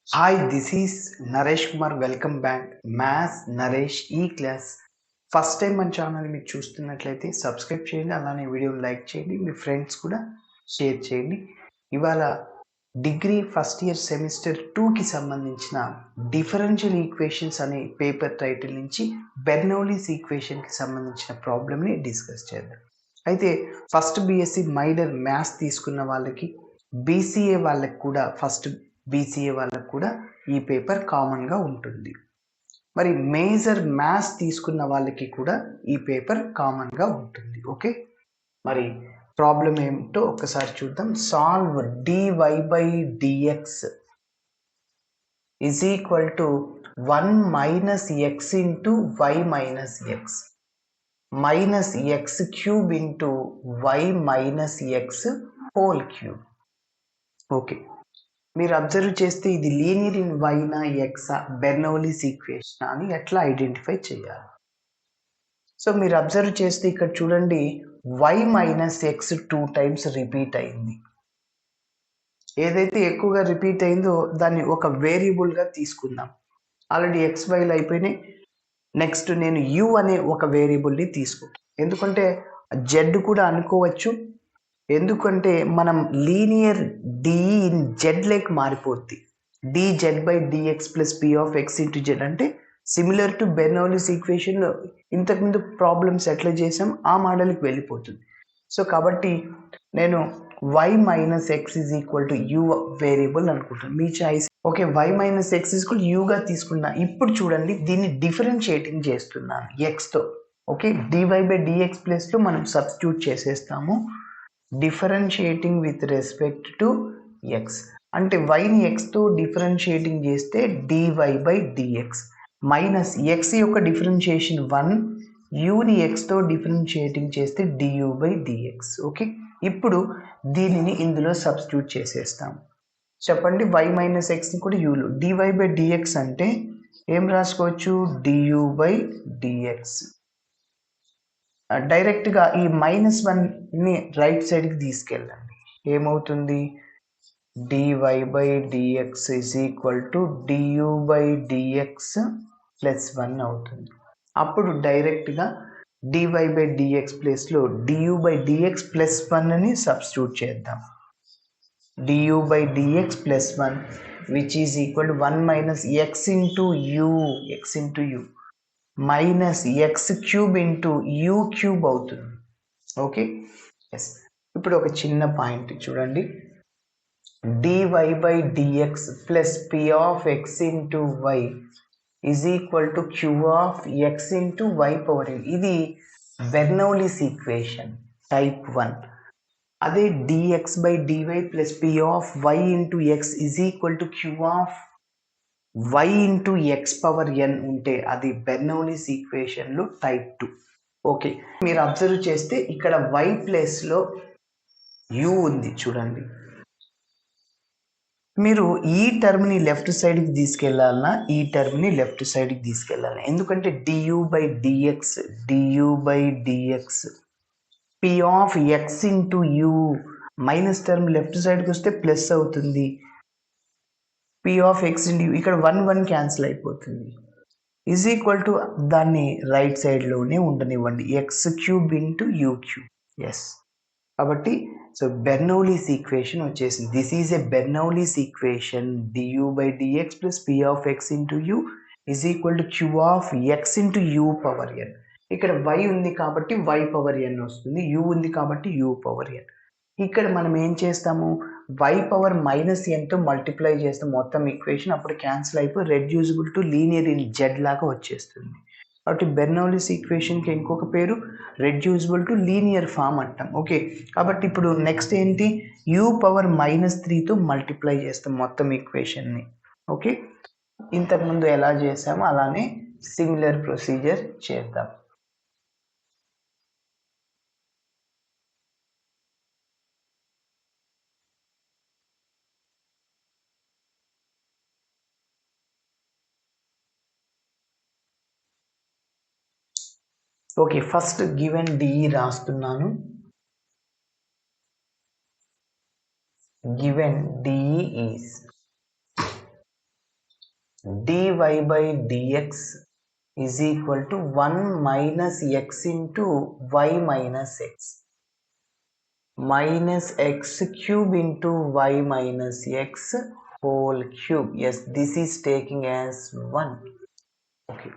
Hi, this is Naresh Kumar. Welcome back. Maths Naresh ఈ class. First time మన channel మీరు చూస్తున్నట్లయితే సబ్స్క్రైబ్ చేయండి, అలానే వీడియోని లైక్ చేయండి, మీ ఫ్రెండ్స్ కూడా షేర్ చేయండి. ఇవాళ డిగ్రీ ఫస్ట్ ఇయర్ సెమిస్టర్ 2కి సంబంధించిన డిఫరెన్షియల్ ఈక్వేషన్స్ అనే పేపర్ టైటిల్ నుంచి బెర్నౌలీస్ ఈక్వేషన్కి సంబంధించిన ప్రాబ్లమ్ని డిస్కస్ చేద్దాం. అయితే ఫస్ట్ బీఎస్సీ మైనర్ మ్యాథ్స్ తీసుకున్న వాళ్ళకి, బీసీఏ వాళ్ళకి కూడా బీసీఏ వాళ్ళకు కూడా ఈ పేపర్ కామన్గా ఉంటుంది. మరి మేజర్ మ్యాథ్స్ తీసుకున్న వాళ్ళకి కూడా ఈ పేపర్ కామన్గా ఉంటుంది. ఓకే, మరి ప్రాబ్లం ఏమిటో ఒకసారి చూద్దాం. Solve dy by dx is equal to 1 minus X into y minus x minus X cube into y minus x whole cube. Okay, మీరు అబ్జర్వ్ చేస్తే ఇది లీనియర్ ఇన్ వైనా ఎక్సా బెర్నౌలీస్ ఈక్వేషన్ అని ఎట్లా ఐడెంటిఫై చేయాలి? సో మీరు అబ్జర్వ్ చేస్తే ఇక్కడ చూడండి, y minus x 2 times repeat అయింది. ఏదైతే ఎక్కువగా రిపీట్ అయిందో దాన్ని ఒక వేరియబుల్గా తీసుకుందాం. ఆల్రెడీ ఎక్స్ వైలు అయిపోయినాయి. నెక్స్ట్ నేను యు అనే ఒక వేరియబుల్ని తీసుకుంటాను. ఎందుకంటే జెడ్ కూడా అనుకోవచ్చు, ఎందుకంటే మనం linear d in z like మారిపోద్ది. dz by dx plus p of X into z అంటే సిమిలర్ టు బెర్నౌలీస్ ఈక్వేషన్లో ఇంతకుముందు ప్రాబ్లమ్స్ ఎట్లా చేసాం ఆ మోడల్కి వెళ్ళిపోతుంది. సో కాబట్టి నేను y minus X is equal to U variable అనుకుంటాను. మీ choice. Okay, y minus X is equal యూగా తీసుకున్నా. ఇప్పుడు చూడండి, దీన్ని డిఫరెన్షియేటింగ్ చేస్తున్నాను ఎక్స్తో. ఓకే, dy బై dx ప్లస్లో మనం సబ్స్టిట్యూట్ చేసేస్తాము. Differentiating with respect to X అంటే వైని ఎక్స్తో డిఫరెన్షియేటింగ్ చేస్తే dy by dx minus X యొక్క డిఫరెన్షియేషన్ 1, యూని ఎక్స్తో డిఫరెన్షియేటింగ్ చేస్తే du బై dx. ఓకే, ఇప్పుడు దీనిని ఇందులో సబ్స్టిట్యూట్ చేసేస్తాం. చెప్పండి, y మైనస్ ఎక్స్ని కూడా యూలో, dy బై dx అంటే ఏం రాసుకోవచ్చు, du బై dx. డైరెక్ట్గా ఈ -1ని రైట్ సైడ్కి తీసుకెళ్ళండి. ఏమవుతుంది, dy by dx is equal to du by dx plus 1 అవుతుంది. అప్పుడు డైరెక్ట్గా dy బై dx ప్లేస్లో du బై dx ప్లస్ 1ని సబ్స్టిట్యూట్ చేద్దాం. du by dx plus 1 which is equal to 1 minus X into U minus X cube into you cube అవుతుంది. Okay, yes. ఇప్పుడు ఒక చిన్న పాయింట్ చూడండి, dy by dx plus p of x into y is equal to q of x into y power n. ఇది Bernoulli's equation type 1. అదే dx by dy plus p of y into x is equal to q of y into X power n ఉంటే అది Bernoulli's ఈక్వేషన్లో type 2. Okay, మీరు observe చేస్తే ఇక్కడ y ప్లేస్లో u ఉంది చూడండి. మీరు ఈ టర్మ్ని లెఫ్ట్ సైడ్కి తీసుకెళ్ళాలన్నా ఈ టర్మ్ని లెఫ్ట్ సైడ్కి తీసుకెళ్ళాలి. ఎందుకంటే du by dx p of x into u minus term left సైడ్కి వస్తే ప్లస్ అవుతుంది. p ఆఫ్ x ఇంటూ ఇక్కడ 1 క్యాన్సిల్ అయిపోతుంది. ఈజ్ ఈక్వల్ టు దాన్ని రైట్ సైడ్లోనే ఉండనివ్వండి, x cube into you cube. Yes, కాబట్టి సో బెర్నౌలీస్ ఈక్వేషన్ వచ్చేసింది. This is a Bernoulli's equation. du by dx plus p of x into u is equal to q of x into u power n. ఇక్కడ y ఉంది కాబట్టి y power n వస్తుంది, u ఉంది కాబట్టి u power n. ఇక్కడ మనం ఏం చేస్తాము, y పవర్ మైనస్ nతో మల్టిప్లై చేస్తాం మొత్తం ఈక్వేషన్. అప్పుడు క్యాన్సిల్ అయిపోయి reducible to linear in Z లాగా వచ్చేస్తుంది. కాబట్టి బెర్నౌలీస్ ఈక్వేషన్కి ఇంకొక పేరు రెడ్యూసిబుల్ టు లీనియర్ ఫామ్ అంటాం. ఓకే, కాబట్టి ఇప్పుడు నెక్స్ట్ ఏంటి, u పవర్ -3తో మల్టిప్లై చేస్తాం మొత్తం ఈక్వేషన్ని. ఓకే, ఇంతకుముందు ఎలా చేసామో అలానే సిమిలర్ ప్రొసీజర్ చేద్దాం. ఓకే, ఫస్ట్ గివెన్ డిఈ రాస్తున్నాను. Given DE is dy by dx is equal to 1 minus x into y minus x minus x cube into y minus x whole cube. Yes, this is taking as 1. Okay,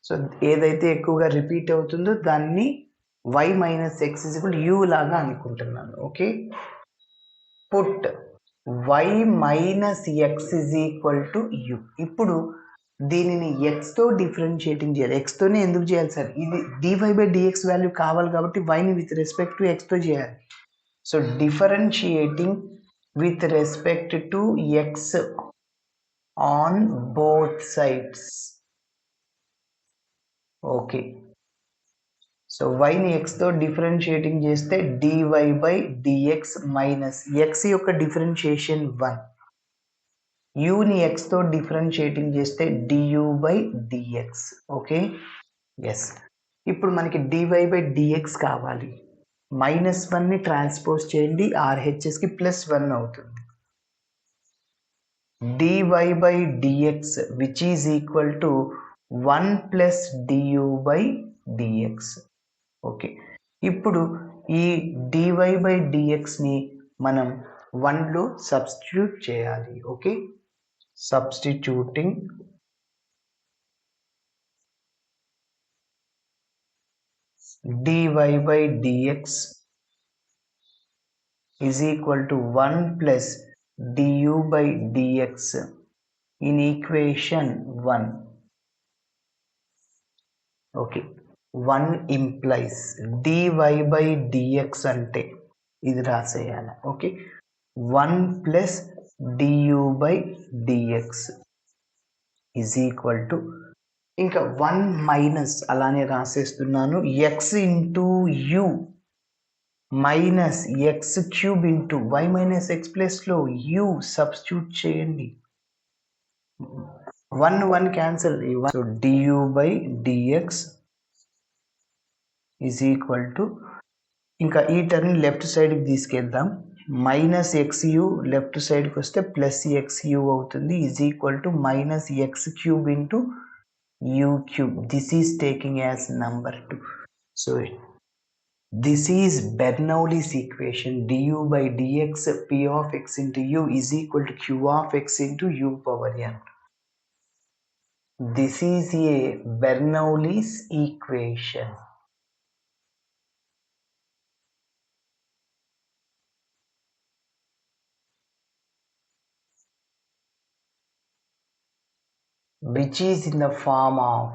so ఏదైతే ఎక్కువగా repeat అవుతుందో దాన్ని y minus X is equal you లాగా అనుకుంటున్నాను. Okay, put y minus X is equal to you. ఇప్పుడు దీనిని ఎక్స్తో differentiating చేయాలి. ఎక్స్తోనే ఎందుకు చేయాలి సార్? ఇది డివై బై డిఎక్స్ వాల్యూ కావాలి కాబట్టి వైని విత్ రెస్పెక్ట్ టు ఎక్స్తో చేయాలి. So differentiating with respect to x on both sides. Okay, so వైని ఎక్స్తో డిఫరెన్షియేటింగ్ చేస్తే dy by dx minus X యొక్క డిఫరెన్షియేషన్ 1, యూని ఎక్స్తో డిఫరెన్షియేటింగ్ చేస్తే du by dx. Okay, yes. ఇప్పుడు మనకి dy బై dx కావాలి. -1ని ట్రాన్స్పోజ్ చేయండి, RHSకి +1 అవుతుంది. dy by dx which is equal to 1 plus du by dx. Okay, ఇప్పుడు ఈ dy by dxని మనం 1లో సబ్స్టిట్యూట్ చేయాలి. Okay, substituting dy by dx is equal to 1 plus du by dx in equation 1. Okay, 1 implies dy by dx అంటే ఇది రాసేయాలి. Okay, 1 plus du by dx is equal to ఇంకా 1 minus అలానే రాసేస్తున్నాను x into u minus X cube into y minus x ప్లస్లో u substitute చేయండి. 1 cancel. So du by dx is equal to ఇంకా ఈ టర్మ్ లెఫ్ట్ సైడ్కి తీసుకెళ్దాం. Minus X you left సైడ్కి వస్తే ప్లస్ ఎక్స్ యూ అవుతుంది, is equal to minus X cube into you cube. This is taking as number 2. So this is Bernoulli's equation. Du by dx p of x into u is equal to q of x into u power n. This is a Bernoulli's equation. Which is in the form of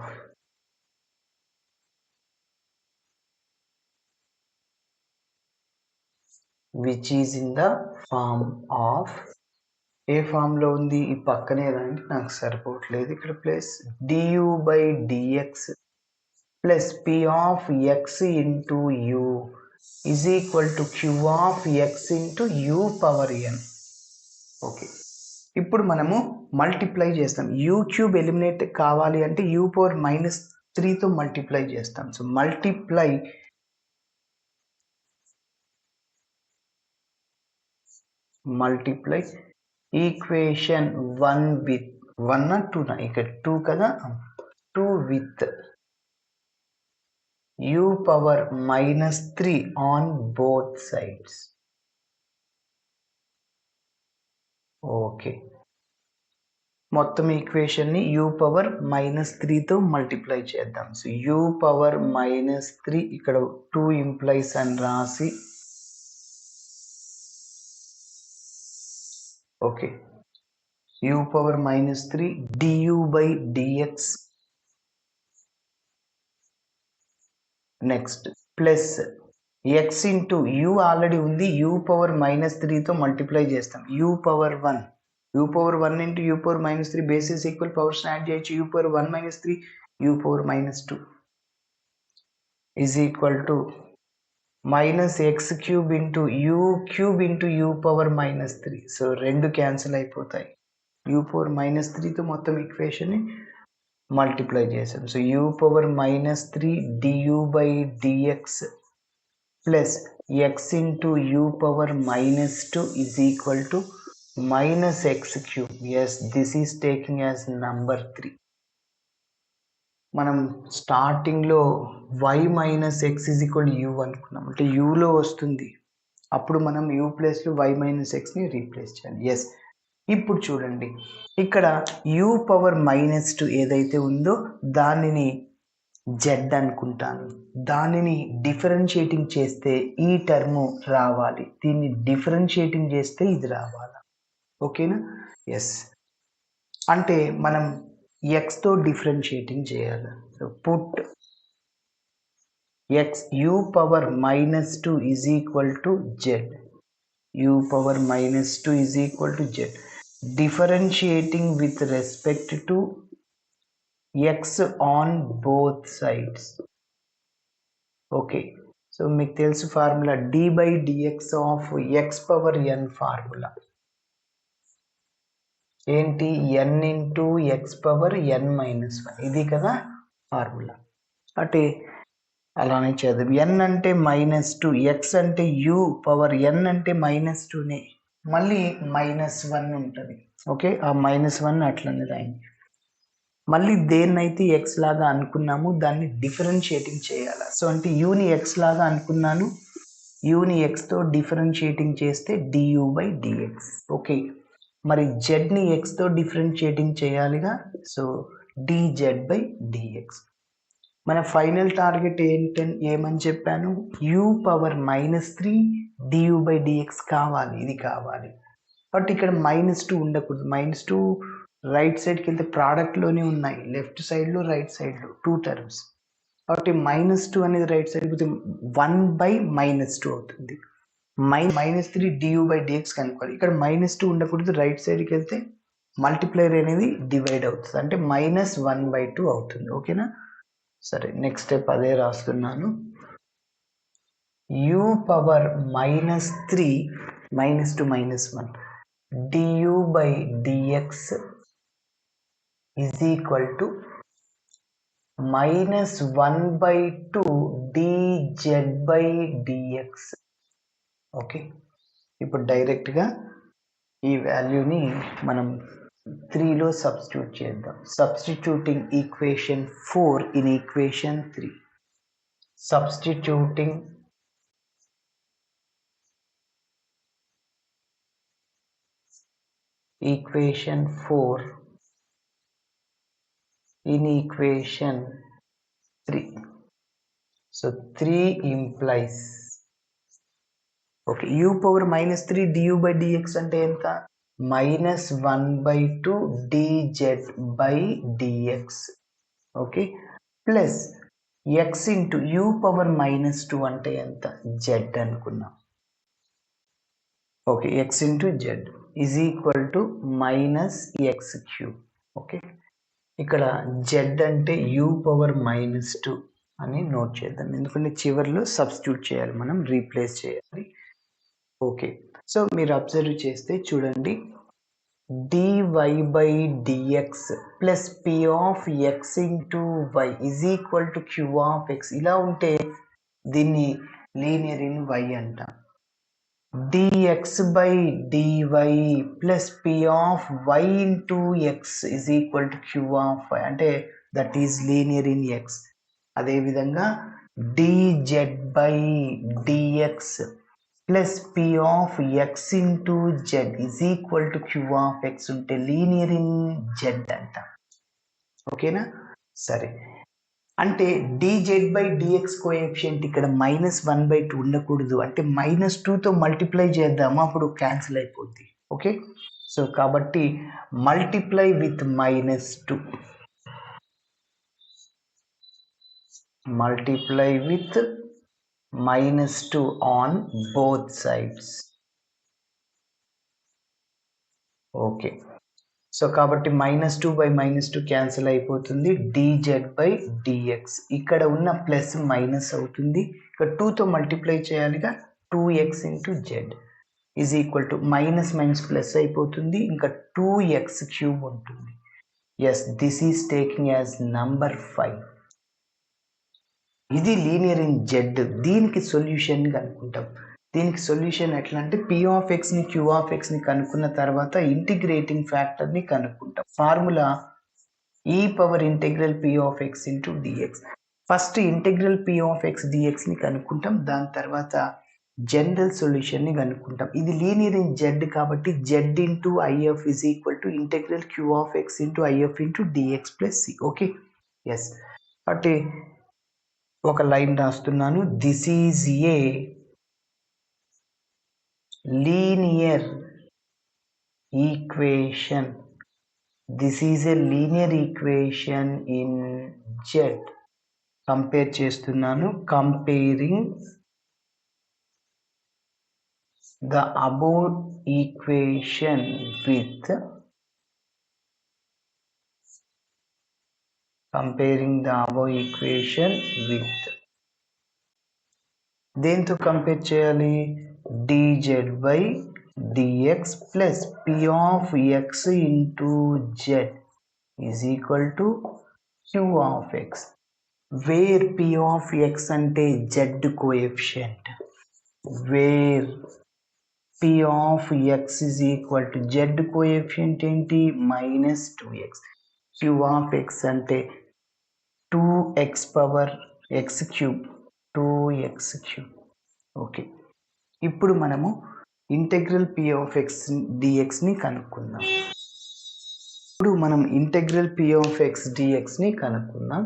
ఏ form లో ఉంది? ఈ పక్కనే రండి, నాకు సరిపోవట్లేదు ఇక్కడ plus du by dx plus p of x into u is equal to q of x into u power n. Okay, ఇప్పుడు మనము మల్టిప్లై చేస్తాం. u క్యూబ్ ఎలిమినేట్ కావాలి అంటే u పవర్ -3తో మల్టిప్లై చేస్తాం. సో మల్టిప్లై ఈక్వేషన్ 1 విత్ 1 2 ఇక్కడ 2 కదా, 2 with u power -3 on both sides. Okay, మొత్తం ఈక్వేషన్ని u పవర్ -3తో మల్టిప్లై చేద్దాం. సో u పవర్ -3 ఇక్కడ 2 ఇంప్లైస్ అని రాసి, okay, u power -3 du by dx next plus x into u already ఉంది, u పవర్ -3తో మల్టిప్లై చేస్తాం. u power 1 into u power -3 basis equal powers add చేయొచ్చు. u power 1 -3 u power -2 is equal to minus X cube into you cube into you power -3. So 2 cancel అయిపోతాయి. U power -3తో మొత్తం ఈక్వేషన్ని multiply చేసాం. So you power -3 du by dx plus X into you power -2 is equal to minus x cube. Yes, this is taking as number 3. మనం స్టార్టింగ్లో y minus X is equal you అనుకున్నాం, అంటే యూలో వస్తుంది, అప్పుడు మనం యూ ప్లేస్లో y minus ఎక్స్ని replace చేయాలి. Yes, ఇప్పుడు చూడండి ఇక్కడ యూ పవర్ -2 ఏదైతే ఉందో దానిని జెడ్ అనుకుంటాను, దానిని డిఫరెన్షియేటింగ్ చేస్తే ఈ టర్ము రావాలి, దీన్ని డిఫరెన్షియేటింగ్ చేస్తే ఇది రావాలి. ఓకేనా? ఎస్, అంటే మనం ఎక్స్తో డిఫరెన్షియేటింగ్ చేయాలి. So put x u power -2 is equal to Z, u power -2 is equal to Z, differentiating with respect to x on both sides. Okay, so మీకు తెలుసు formula d/dx of x power n formula ఏంటి? n into X power n minus 1, ఇది కదా formula. అంటే అలానే చేద్దాం. n అంటే -2, x అంటే u పవర్ n అంటే -2నే, మళ్ళీ -1 ఉంటుంది. ఓకే, ఆ -1 అట్లనే రాయండి. మళ్ళీ దేన్నైతే ఎక్స్ లాగా అనుకున్నాము దాన్ని డిఫరెన్షియేటింగ్ చేయాలి. సో అంటే యూని ఎక్స్ లాగా అనుకున్నాను, యూని ఎక్స్తో డిఫరెన్షియేటింగ్ చేస్తే du/dx. ఓకే, మరి జెడ్ని ఎక్స్తో డిఫరెన్షియేటింగ్ చేయాలిగా, సో dz/dx. మన ఫైనల్ టార్గెట్ ఏమని చెప్పాను? u పవర్ -3 du/dx కావాలి, ఇది కావాలి. బట్ ఇక్కడ -2 ఉండకూడదు, -2 రైట్ సైడ్కి వెళ్తే ప్రోడక్ట్లోనే ఉన్నాయి, లెఫ్ట్ సైడ్లో రైట్ సైడ్లో 2 టర్మ్స్. కాబట్టి -2 అనేది రైట్ సైడ్ పోతే 1/-2 అవుతుంది. -3 du/dx కనుక్కోవాలి. ఇక్కడ -2 ఉండకూడదు, రైట్ సైడ్కి వెళ్తే మల్టిప్లైర్ అనేది డివైడ్ అవుతుంది, అంటే -1/2 అవుతుంది. ఓకేనా? సరే, నెక్స్ట్ స్టెప్ అదే రాస్తున్నాను. u power -3 -2 -1 du/dx is equal to -1/2 dz/dx. Okay, ఇప్పుడు డైరెక్ట్గా ఈ వాల్యూని మనం 3లో సబ్స్టిట్యూట్ చేద్దాం. Substituting equation 4 in equation 3. Substituting equation 4 in equation 3. So 3 implies, okay, u power -3 du/dx అంటే ఎంత? -1/2 dz/dx. Okay, plus x into u power -2 అంటే ఎంత? z అనుకున్నాం. Okay, x into z is equal to -x3. Okay, ఇక్కడ z అంటే u power -2 అని note చేద్దాం, ఎందుకంటే చివరిలో సబ్స్టిట్యూట్ చేయాలి, మనం రీప్లేస్ చేయాలి. ఓకే, సో మీరు అబ్జర్వ్ చేస్తే చూడండి, dy/dx plus p of x into y is equal to q of x. ఇలా ఉంటే దీన్ని లీనియర్ ఇన్ y అంటాం. dx/dy plus p of y into x is equal to q of y, అంటే that is linear in x. అదేవిధంగా dz/dx plus p of x into z is equal to q of x ఉంటే linear in z అంట. ఓకేనా? సరే, అంటే dz/dx coefficient ఇక్కడ -1/2 ఉండకూడదు, అంటే -2తో మల్టిప్లై చేద్దాము, అప్పుడు క్యాన్సిల్ అయిపోద్ది. ఓకే, సో కాబట్టి multiply with -2, multiply with -2 on both sides. Okay, so కాబట్టి -2/-2 క్యాన్సిల్ అయిపోతుంది, dz/dx. ఇక్కడ ఉన్న ప్లస్ మైనస్ అవుతుంది, ఇక్కడ 2తో మల్టిప్లై చేయాలిగా, 2x into z is equal to minus plus అయిపోతుంది, ఇంకా 2x³ ఉంటుంది. Yes, this is taking as number 5. ఇది లీనియర్ ఇన్ z. దీనికి సొల్యూషన్ కనుక్కుంటాం. దీనికి సొల్యూషన్ ఎట్లా అంటే పి ఆఫ్ ఎక్స్ని క్యూ ఆఫ్ ఎక్స్ని కనుక్కున్న తర్వాత ఇంటిగ్రేటింగ్ ఫ్యాక్టర్ని కనుక్కుంటాం. Formula e power integral P of X into dx. First integral P of X డిఎక్స్ని కనుక్కుంటాం, దాని తర్వాత జనరల్ సొల్యూషన్ని కనుక్కుంటాం. ఇది లీనియర్ ఇన్ జెడ్ కాబట్టి z into IF is equal to integral queue of X into IF into dx plus C. Okay, yes. కాబట్టి ఒక లైన్ రాస్తున్నాను. This is a linear equation. This is a linear equation in Z. Compare చేస్తున్నాను. Comparing the above equation with దేంతో compare చేయాలి? dz by dx plus p of x into z is equal to q of x, where p of x అంటే z coefficient, where p of x is equal to z coefficient ఏంటి? minus 2x. q of x అంటే 2x power x cube, 2x cube. Okay, ఇప్పుడు మనము integral p of x dxని కనుక్కుందాం. ఇప్పుడు మనం integral p of x dxని కనుక్కుందాం.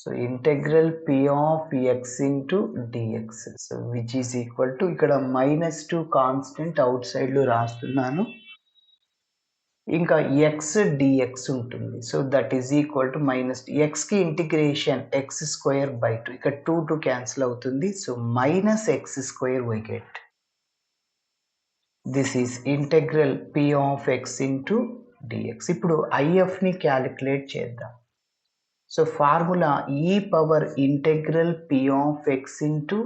So integral p of x into dx, so which is equal to, ఇక్కడ -2 constant out సైడ్లో రాస్తున్నాను, ఇంకా x dx ఉంటుంది. So that is equal to -xకి ఇంటిగ్రేషన్ x²/2, ఇక్కడ 2 క్యాన్సిల్ అవుతుంది. So -x² we get. This is integral p of x into dx. ఇప్పుడు IFని క్యాలిక్యులేట్ చేద్దాం. So formula e power integral p of x into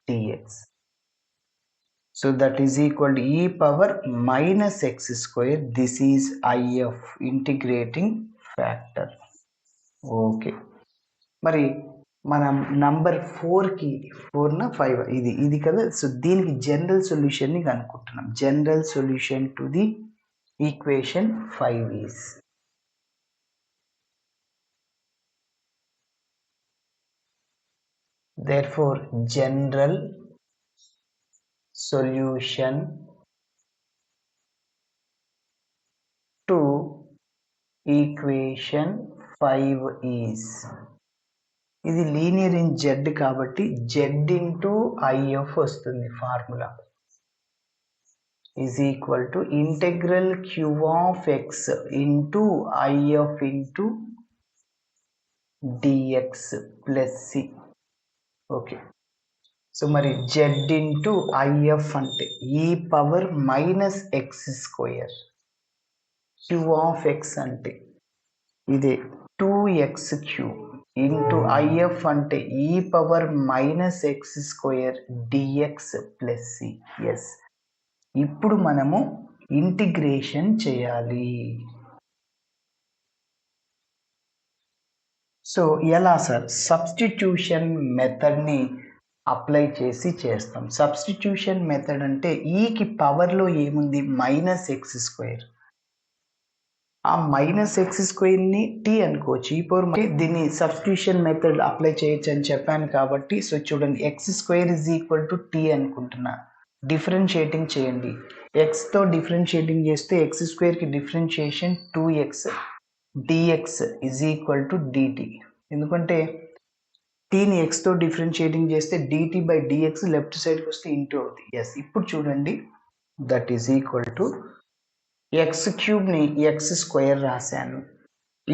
dx. So that is equal to e power -x². This is IF, integrating factor. Okay, మరి మనం number 4కి 4 ఇది కదా. So దీనికి general సొల్యూషన్ని కనుక్కుంటున్నాం. General solution to the equation 5 is, therefore general solution to equation 5 is, ఇది linear in Z కాబట్టి జెడ్ ఇంటూ ఐఎఫ్ వస్తుంది. Formula is equal to integral queue of X into IF into dx plus C. Okay, so మరి z into IF అంటే e power -x², queue of X అంటే ఇదే 2x³ into IF అంటే e power -x² dx plus c. Yes, ఇప్పుడు మనము integration చేయాలి. So ఎలా sir? Substitution మెథడ్ని apply చేసి చేస్తాం. సబ్స్టిట్యూషన్ మెథడ్ అంటే ఈకి పవర్లో ఏముంది? -x². ఆ -x²ని టీ అనుకోవచ్చు. ఈ పవర్ దీన్ని సబ్స్టిట్యూషన్ మెథడ్ అప్లై చేయొచ్చు అని చెప్పాను కాబట్టి, సో చూడండి x² is equal to t అనుకుంటున్నా. డిఫరెన్షియేటింగ్ చేయండి. ఎక్స్తో డిఫరెన్షియేటింగ్ చేస్తే x²కి differentiation 2x dx is equal to dt. ఎందుకంటే టీని ఎక్స్తో డిఫరెన్షియేటింగ్ చేస్తే dt బై dx లెఫ్ట్ సైడ్కి వస్తే ఇంటూ అవుతుంది. ఎస్, ఇప్పుడు చూడండి that is equal to x³ x² రాశాను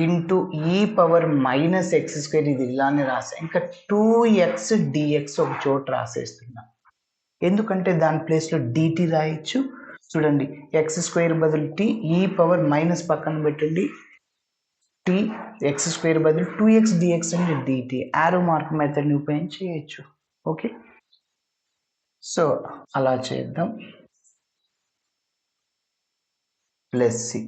ఇంటూ ఈ పవర్ -x², ఇది ఇలానే రాశాను. ఇంకా 2x dx ఒక చోట రాసేస్తున్నా, ఎందుకంటే దాని ప్లేస్లో dt రాయొచ్చు. చూడండి x² బదులు t, ఈ పవర్ మైనస్ పక్కన పెట్టండి, t x² బదులు 2x dx అంటే dt. యారో మార్క్ మెథడ్ని ఉపయోగించి చేయొచ్చు. ఓకే, సో అలా చేద్దాం. Plus c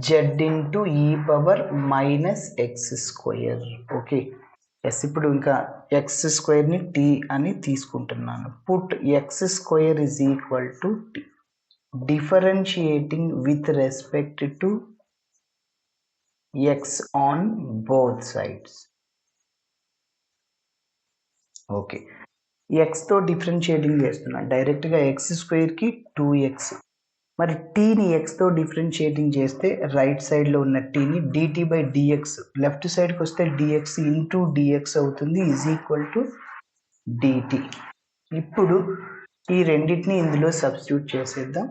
z into e power -x². Okay, yes, ఇప్పుడు ఇంకా ఎక్స్ స్క్వేర్ని టీ అని తీసుకుంటున్నాను. Put x square is equal to t. Differentiating with respect to x on both sides. Okay, ఎక్స్తో డిఫరెన్షియేటింగ్ చేస్తున్నా. డైరెక్ట్గా ఎక్స్ స్క్వేర్కి 2x. మరి టీని ఎక్స్తో డిఫరెన్షియేటింగ్ చేస్తే రైట్ సైడ్లో ఉన్న టీని డిటీ బై డిఎక్స్, లెఫ్ట్ సైడ్కి వస్తే డిఎక్స్ ఇంటూ డిఎక్స్ అవుతుంది, ఈజ్ ఈక్వల్ టు డిటి. ఇప్పుడు ఈ రెండింటిని ఇందులో సబ్స్టిట్యూట్ చేసేద్దాం.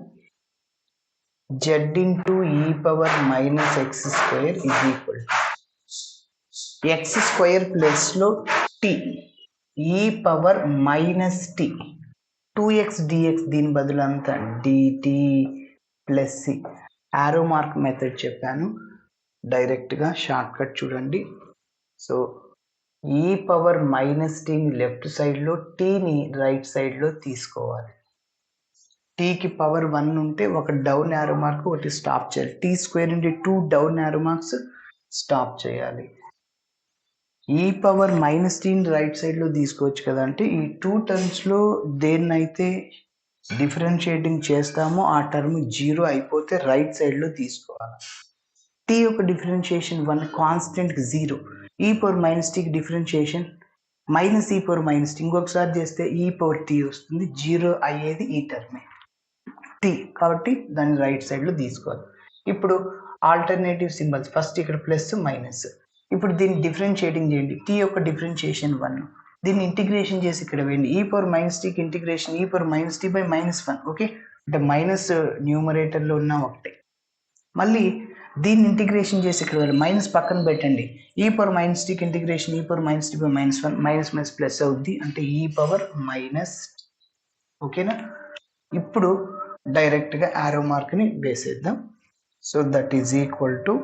Z into e power minus x square is equal to x square ప్లస్లో t e power minus t 2x dx, దీని బదులు అంతా dt plus c. Arrow mark method చెప్పాను, డైరెక్ట్గా షార్ట్ కట్ చూడండి. సో ఈ పవర్ మైనస్ టీని left సైడ్లో, టీని రైట్ సైడ్లో తీసుకోవాలి. టీకి పవర్ 1 ఉంటే ఒక డౌన్ యారో మార్క్, ఒకటి స్టాప్ చేయాలి. టీ స్క్వేర్ నుండి 2 డౌన్ యారో మార్క్స్ స్టాప్ చేయాలి. ఈ పవర్ మైనస్ టీని రైట్ సైడ్లో తీసుకోవచ్చు కదా. అంటే ఈ 2 టర్మ్స్లో దేన్నైతే డిఫరెన్షియేటింగ్ చేస్తామో ఆ టర్మ్ 0 అయిపోతే రైట్ సైడ్లో తీసుకోవాలి. టీ యొక్క డిఫరెన్షియేషన్ 1, కాన్స్టెంట్ 0. ఈ పవర్ మైనస్ టీకి differentiation minus e power minus tea, ఇంకొకసారి చేస్తే ఈ పవర్ టీ వస్తుంది. 0 అయ్యేది ఈ టర్మే టీ, కాబట్టి దాన్ని రైట్ సైడ్లో తీసుకోవాలి. ఇప్పుడు ఆల్టర్నేటివ్ సింబల్స్, ఫస్ట్ ఇక్కడ ప్లస్ మైనస్. ఇప్పుడు దీన్ని డిఫరెన్షియేటింగ్ చేయండి. టీ యొక్క డిఫరెన్షియేషన్ 1, దీన్ని ఇంటిగ్రేషన్ చేసి ఇక్కడ వేయండి. ఈ పవర్ మైనస్ టీకి integration e power minus t by -1. Okay, అంటే మైనస్ న్యూమరేటర్లో ఉన్న ఒకటే. మళ్ళీ దీన్ని ఇంటిగ్రేషన్ చేసి ఇక్కడ వేయాలి. మైనస్ పక్కన పెట్టండి. ఈ పవర్ మైనస్ టీకి integration e power minus t by -1, minus minus plus అవుద్ది, అంటే ఈ పవర్ మైనస్. ఓకేనా, ఇప్పుడు డైరెక్ట్గా యారో మార్క్ని వేసేద్దాం. So that is equal to,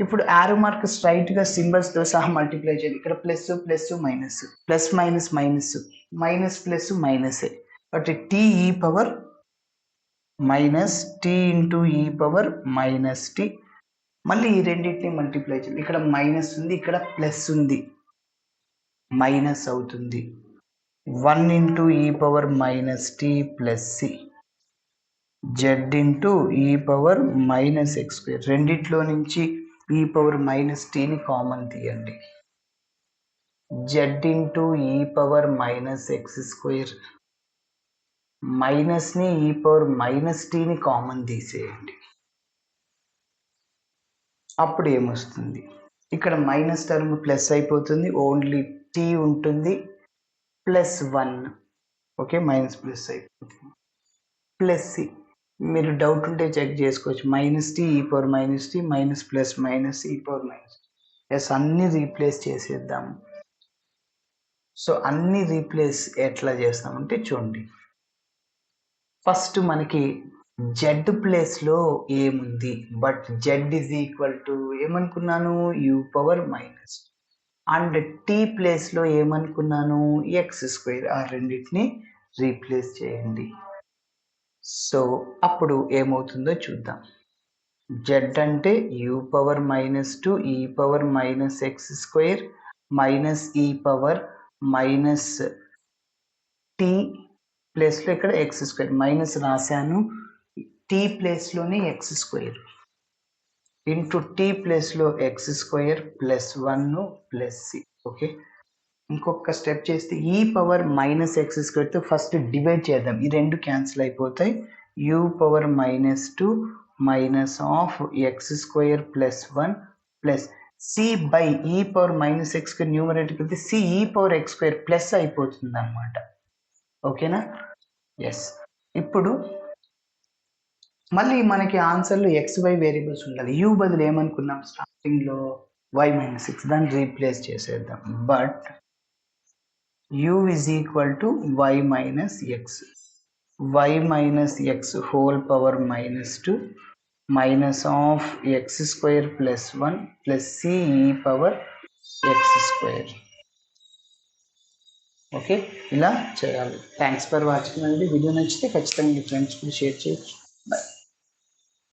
ఇప్పుడు యారో మార్క్ స్ట్రైట్గా సింబల్స్తో సహా మల్టిప్లై చేయాలి. ఇక్కడ plus plus minus, plus minus minus, minus plus మైనసే, but t e power minus t into e power minus t. మళ్ళీ ఈ రెండింటిని మల్టిప్లై చేయాలి. ఇక్కడ మైనస్ ఉంది, ఇక్కడ ప్లస్ ఉంది, మైనస్ అవుతుంది. 1 into e power minus t plus c, z into e power minus x square. రెండిట్లో నుంచి ఈ పవర్ మైనస్ టీని కామన్ తీయండి. Z into e power minus x square, మైనస్ని ఈ పవర్ మైనస్ టీని కామన్ తీసేయండి. అప్పుడు ఏమొస్తుంది, ఇక్కడ మైనస్ టర్మ్ ప్లస్ అయిపోతుంది, ఓన్లీ టీ ఉంటుంది, +1. ఓకే, మైనస్ ప్లస్ అయిపోతుంది, ప్లస్ సి. మీరు డౌట్ ఉంటే చెక్ చేసుకోవచ్చు. Minus t e power minus t, minus plus minus e power minus. Yes, అన్నీ రీప్లేస్ చేసేద్దాము. సో అన్నీ రీప్లేస్ ఎట్లా చేస్తామంటే చూడండి. ఫస్ట్ మనకి జెడ్ ప్లేస్లో ఏముంది, but z is equal to ఏమనుకున్నాను, u power minus. And t ప్లేస్లో ఏమనుకున్నాను, ఎక్స్ స్క్వేర్. ఆ రెండింటిని రీప్లేస్ చేయండి. సో అప్పుడు ఏమవుతుందో చూద్దాం. జెడ్ అంటే you power -2 e power minus x square minus e power minus t ప్లేస్లో ఇక్కడ ఎక్స్ స్క్వేర్, మైనస్ రాశాను, టీ ప్లేస్లోనే ఎక్స్ స్క్వేర్ ఇంటూ టీ ప్లేస్లో x square +1 plus C. Okay, ఇంకొక స్టెప్ చేస్తే ఈ పవర్ మైనస్ ఎక్స్ స్క్వేర్తో first divide చేద్దాం. ఈ రెండు క్యాన్సిల్ అయిపోతాయి. U power -2 minus of x square +1 plus c by e power minus x square న్యూమరేటర్కి వెళ్తే సి ఈ పవర్ ఎక్స్ స్క్వేర్ ప్లస్ అయిపోతుంది అన్నమాట. ఓకేనా, ఎస్. ఇప్పుడు మళ్ళీ మనకి ఆన్సర్లో XY వేరియబుల్స్ ఉండాలి. యూ బదులు ఏమనుకున్నాం స్టార్టింగ్లో y-6, దాన్ని రీప్లేస్ చేసేద్దాం. But u is equal to y minus x, y minus x whole power -2 minus of x square plus 1 plus c e power x square. Okay, ఇలా చేయాలి. థ్యాంక్స్ ఫర్ వాచింగ్ అండి. Video నచ్చితే ఖచ్చితంగా మీ ఫ్రెండ్స్కి share చేయొచ్చు. Bye.